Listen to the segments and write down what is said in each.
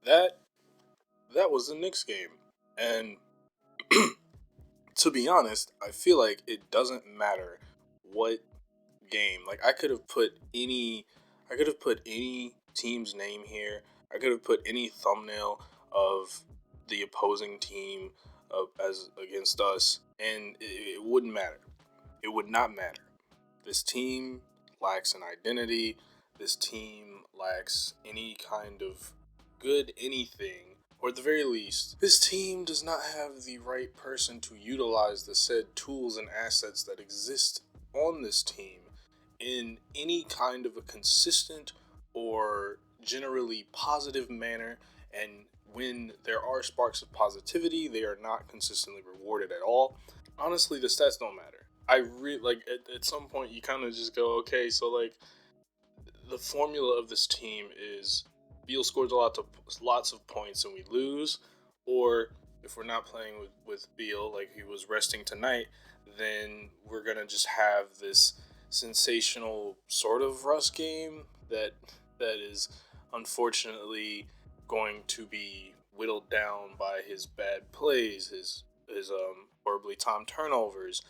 That that was the Knicks game, and to be honest, I feel like it doesn't matter what game. Like I could have put any team's name here. I could have put any thumbnail of the opposing team as against us, and it wouldn't matter. It would not matter. This team lacks an identity. This team lacks any kind of good anything. Or at the very least, this team does not have the right person to utilize the said tools and assets that exist on this team in any kind of a consistent or generally positive manner. And when there are sparks of positivity, they are not consistently rewarded at all. Honestly, the stats don't matter. I really like at some point you kind of just go, okay, so like the formula of this team is Beal scores lots of points and we lose, or if we're not playing with Beal like he was resting tonight, then we're gonna just have this sensational sort of Russ game that is unfortunately going to be whittled down by his bad plays, his horribly timed turnovers,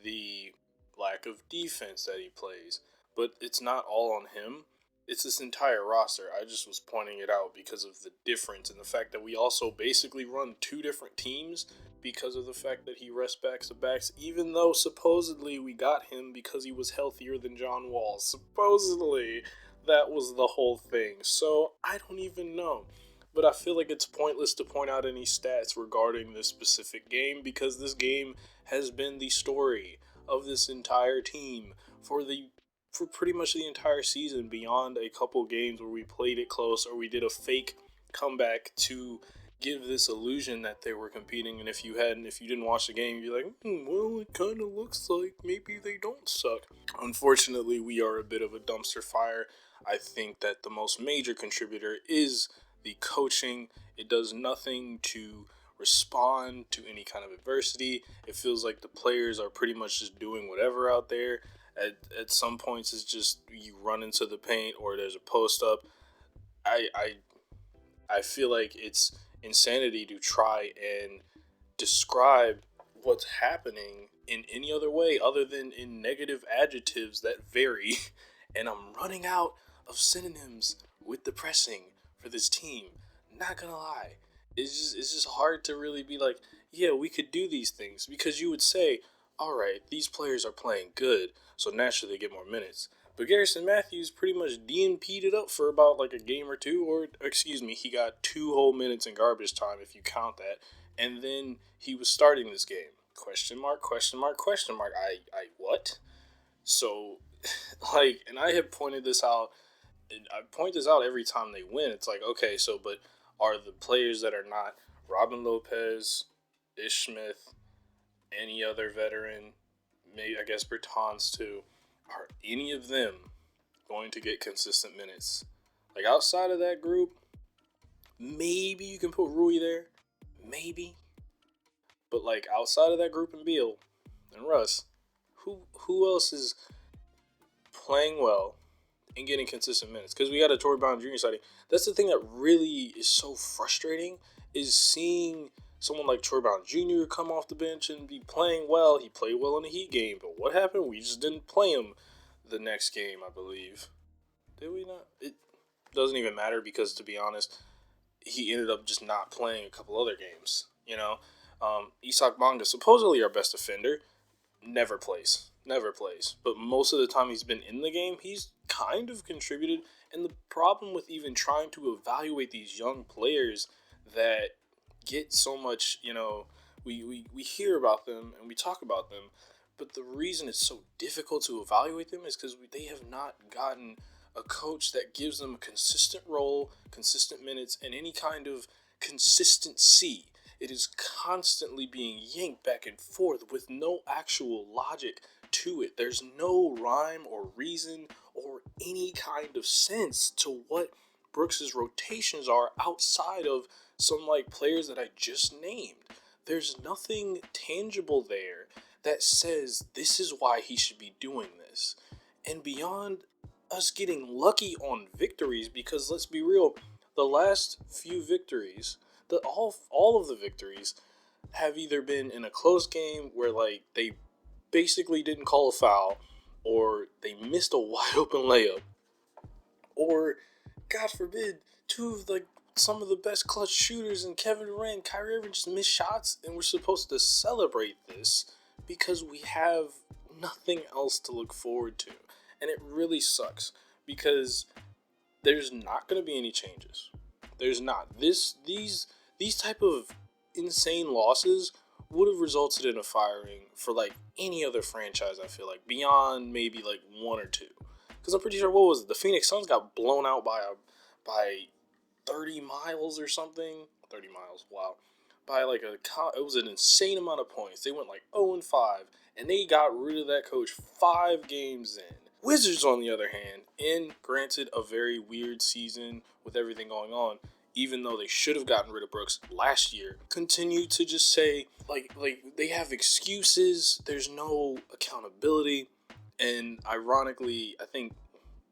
the lack of defense that he plays. But it's not all on him. It's this entire roster. I just was pointing it out because of the difference and the fact that we also basically run two different teams because of the fact that he rests backs to backs, even though supposedly we got him because he was healthier than John Wall. Supposedly, that was the whole thing. So I don't even know. But I feel like it's pointless to point out any stats regarding this specific game because this game has been the story of this entire team for pretty much the entire season, beyond a couple games where we played it close or we did a fake comeback to give this illusion that they were competing. And if you didn't watch the game, you're like, well, it kind of looks like maybe they don't suck. Unfortunately, we are a bit of a dumpster fire. I think that the most major contributor is the coaching. It does nothing to respond to any kind of adversity. It feels like the players are pretty much just doing whatever out there. At some points, it's just you run into the paint or there's a post up. I I I feel like it's insanity to try and describe what's happening in any other way other than in negative adjectives that vary. And I'm running out of synonyms with the pressing for this team. Not gonna lie. It's just hard to really be like, yeah, we could do these things because you would say, all right, these players are playing good, so naturally they get more minutes. But Garrison Matthews pretty much DNP'd it up for about like a game or two, or excuse me, he got 2 whole minutes in garbage time if you count that, and then he was starting this game. Question mark, question mark, question mark. I what? So, like, and I have pointed this out. And I point this out every time they win. It's like, okay, so, but are the players that are not Robin Lopez, Ish Smith, any other veteran, maybe I guess Bertans too, are any of them going to get consistent minutes? Like outside of that group, maybe you can put Rui there, maybe. But like outside of that group and Beal and Russ, who else is playing well and getting consistent minutes? Because we got a Torrey Brown Jr. sighting. That's the thing that really is so frustrating is seeing someone like Torrey Brown Jr. come off the bench and be playing well. He played well in the Heat game, but what happened? We just didn't play him the next game, I believe. Did we not? It doesn't even matter because, to be honest, he ended up just not playing a couple other games. Isak Bonga, supposedly our best defender, never plays. Never plays. But most of the time he's been in the game, he's kind of contributed. And the problem with even trying to evaluate these young players that get so much, we hear about them and we talk about them. But the reason it's so difficult to evaluate them is because they have not gotten a coach that gives them a consistent role, consistent minutes, and any kind of consistency. It is constantly being yanked back and forth with no actual logic to it. There's no rhyme or reason or any kind of sense to what Brooks's rotations are outside of some like players that I just named. There's nothing tangible there that says this is why he should be doing this. And beyond us getting lucky on victories, because let's be real, the last few victories, the all of the victories have either been in a close game where like they basically didn't call a foul, or they missed a wide open layup, or God forbid, two of like some of the best clutch shooters in Kevin Durant and Kyrie Irving just missed shots, and we're supposed to celebrate this because we have nothing else to look forward to. And it really sucks because there's not going to be any changes. There's not. These type of insane losses would have resulted in a firing for like any other franchise, I feel like, beyond maybe like one or two. Because I'm pretty sure, what was it? The Phoenix Suns got blown out by 30 miles or something. 30 miles, wow. By like it was an insane amount of points. They went like 0-5, and they got rid of that coach 5 games in. Wizards, on the other hand, in granted a very weird season with everything going on, even though they should have gotten rid of Brooks last year, continue to just say like they have excuses. There's no accountability, and ironically, I think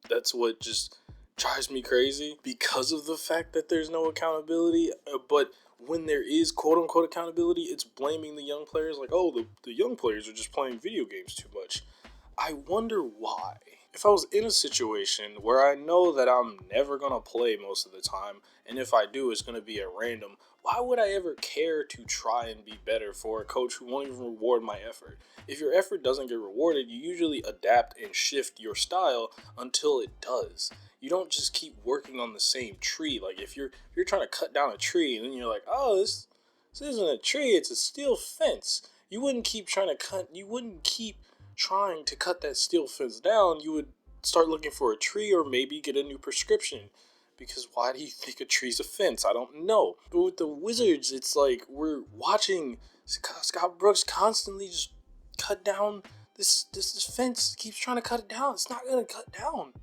that's what just drives me crazy because of the fact that there's no accountability. But when there is quote unquote accountability, it's blaming the young players, like, oh, the young players are just playing video games too much. I wonder why. If I was in a situation where I know that I'm never going to play most of the time, and if I do, it's going to be at random, why would I ever care to try and be better for a coach who won't even reward my effort? If your effort doesn't get rewarded, you usually adapt and shift your style until it does. You don't just keep working on the same tree. Like if you're trying to cut down a tree and then you're like, oh, this isn't a tree, it's a steel fence. You wouldn't keep trying to cut that steel fence down. You would start looking for a tree, or maybe get a new prescription. Because why do you think a tree's a fence? I don't know. But with the Wizards, it's like we're watching Scott Brooks constantly just cut down this fence. Keeps trying to cut it down. It's not gonna cut down.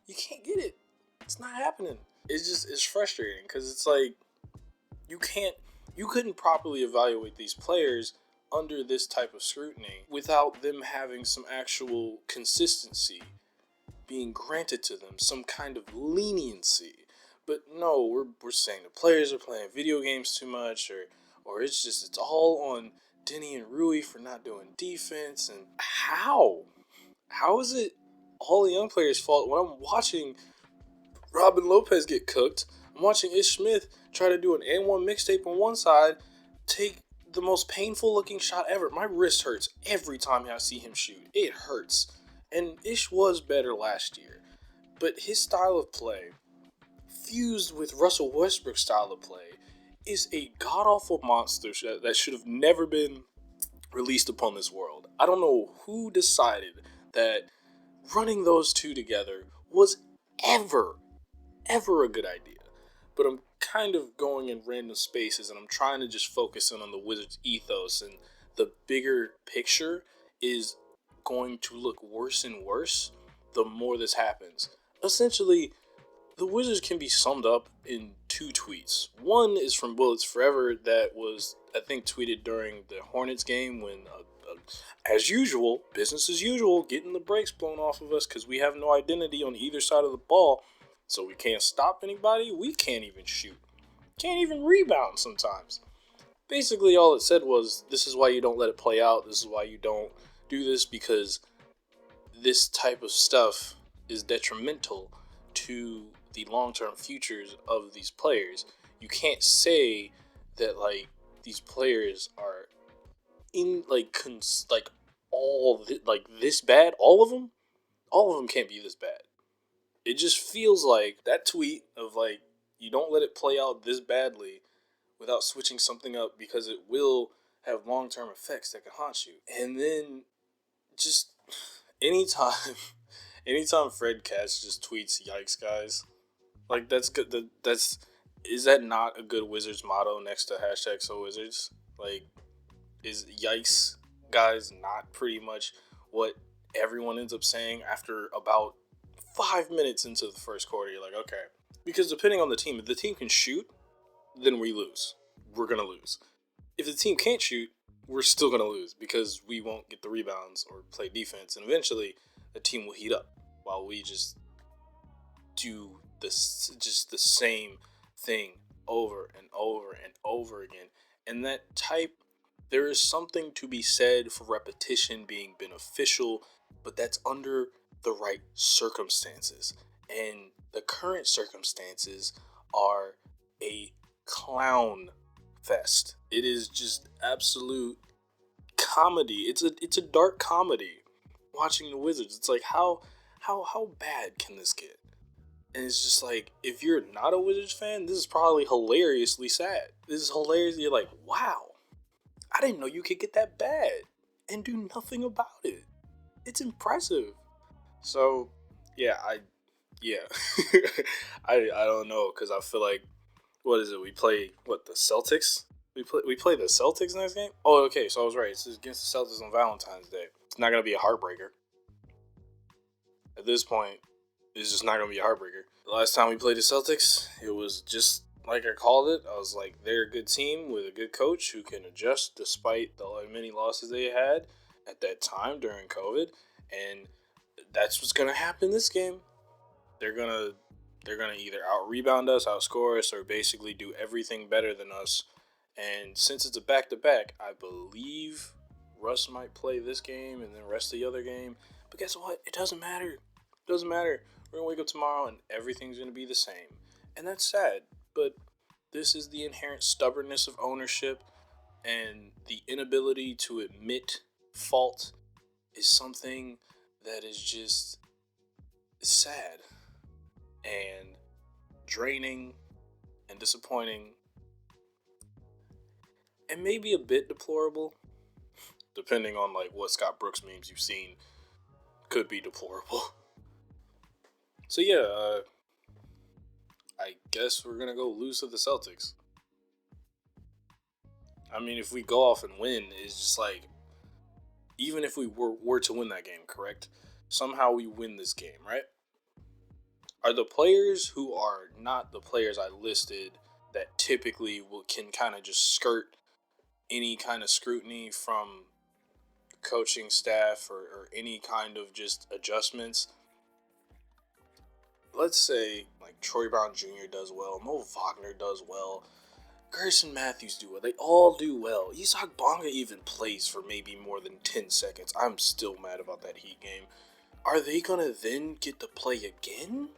You can't get it. It's not happening. It's frustrating because it's like you can't you couldn't properly evaluate these players under this type of scrutiny without them having some actual consistency being granted to them, some kind of leniency. But no, we're saying the players are playing video games too much, or it's all on Denny and Rui for not doing defense. And how is it all the young players' fault when I'm watching Robin Lopez get cooked? I'm watching Ish Smith try to do an A1 mixtape on one side, take the most painful looking shot ever. My wrist hurts every time I see him shoot. It hurts. And Ish was better last year, but his style of play, fused with Russell Westbrook's style of play, is a god-awful monster that should have never been released upon this world. I don't know who decided that running those two together was ever, ever a good idea. But I'm kind of going in random spaces, and I'm trying to just focus in on the Wizards' ethos, and the bigger picture is going to look worse and worse the more this happens. Essentially, the Wizards can be summed up in 2 tweets. One is from Bullets Forever that was, I think, tweeted during the Hornets game when, as usual, business as usual, getting the brakes blown off of us because we have no identity on either side of the ball. So we can't stop anybody. We can't even shoot. Can't even rebound sometimes. Basically, all it said was, this is why you don't let it play out. This is why you don't do this, because this type of stuff is detrimental to the long-term futures of these players. You can't say that like these players are in like like this bad. All of them can't be this bad. It just feels like that tweet of like, you don't let it play out this badly without switching something up, because it will have long-term effects that can haunt you. And then just anytime anytime Fred Katz just tweets "Yikes, guys," like that's good. That's Is that not a good Wizards motto next to hashtag So Wizards? Like, is "Yikes, guys" not pretty much what everyone ends up saying after about 5 minutes into the first quarter? You're like, okay, because depending on the team, if the team can shoot, then we lose. We're gonna lose. If the team can't shoot, we're still going to lose because we won't get the rebounds or play defense. And eventually, the team will heat up while we just do just the same thing over and over and over again. And that type, there is something to be said for repetition being beneficial, but that's under the right circumstances. And the current circumstances are a clown fest. It is just absolute comedy. It's a dark comedy. Watching the Wizards, it's like how bad can this get? And it's just like, if you're not a Wizards fan, this is probably hilariously sad. This is hilarious. You're like, wow, I didn't know you could get that bad and do nothing about it. It's impressive. So, yeah, yeah, I don't know, because I feel like, what is it? We play the Celtics. We play the Celtics next game. Oh, okay. So I was right. It's against the Celtics on Valentine's Day. It's not gonna be a heartbreaker. At this point, it's just not gonna be a heartbreaker. The last time we played the Celtics, it was just like I called it. I was like, they're a good team with a good coach who can adjust despite the many losses they had at that time during COVID, and that's what's gonna happen this game. They're gonna either out rebound us, outscore us, or basically do everything better than us. And since it's a back to back, I believe Russ might play this game and then rest of the other game. But guess what? It doesn't matter. It doesn't matter. We're gonna wake up tomorrow and everything's gonna be the same. And that's sad. But this is the inherent stubbornness of ownership, and the inability to admit fault is something that is just sad and draining and disappointing and maybe a bit deplorable, depending on like what Scott Brooks memes you've seen. Could be deplorable. So yeah, I guess we're gonna go lose to the Celtics. I mean, if we go off and win, it's just like, even if we were to win that game, correct? Somehow we win this game, right? Are the players who are not the players I listed that typically can kind of just skirt any kind of scrutiny from coaching staff, or any kind of just adjustments? Let's say like Troy Brown Jr. does well, Mo Wagner does well, Gerson Matthews do well. They all do well. Isaac Bonga even plays for maybe more than 10 seconds. I'm still mad about that Heat game. Are they going to then get to play again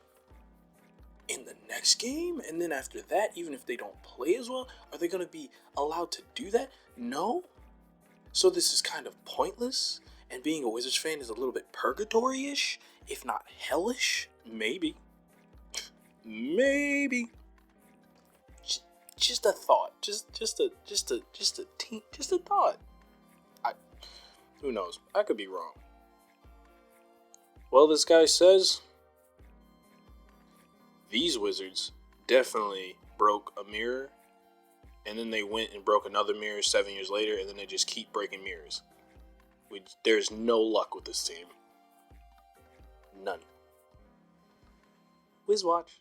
in the next game? And then after that, even if they don't play as well, are they going to be allowed to do that? No. So this is kind of pointless. And being a Wizards fan is a little bit purgatory-ish, if not hellish. Maybe. Maybe. Just a thought. Just a thought. Who knows? I could be wrong. Well, this guy says these Wizards definitely broke a mirror, and then they went and broke another mirror 7 years later, and then they just keep breaking mirrors. There's no luck with this team. None. WizWatch.